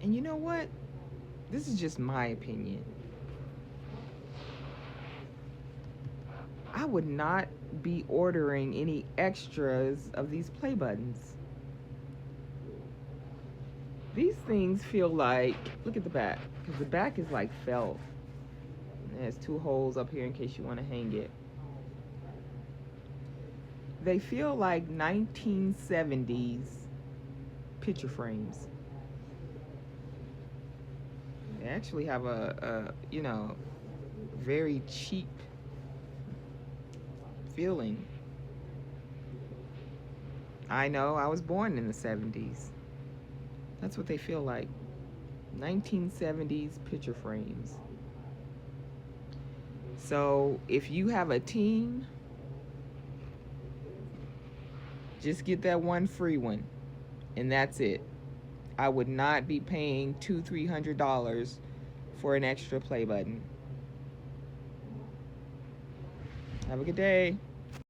And you know what? This is just my opinion. I would not be ordering any extras of these play buttons. These things feel like, look at the back, because the back is like felt. It has two holes up here in case you want to hang it. They feel like 1970s picture frames. They actually have a very cheap feeling. I know, I was born in the 70s. That's what they feel like. 1970s picture frames. So if you have a teen, just get that one free one, and that's it. I would not be paying $200-300 for an extra play button. Have a good day.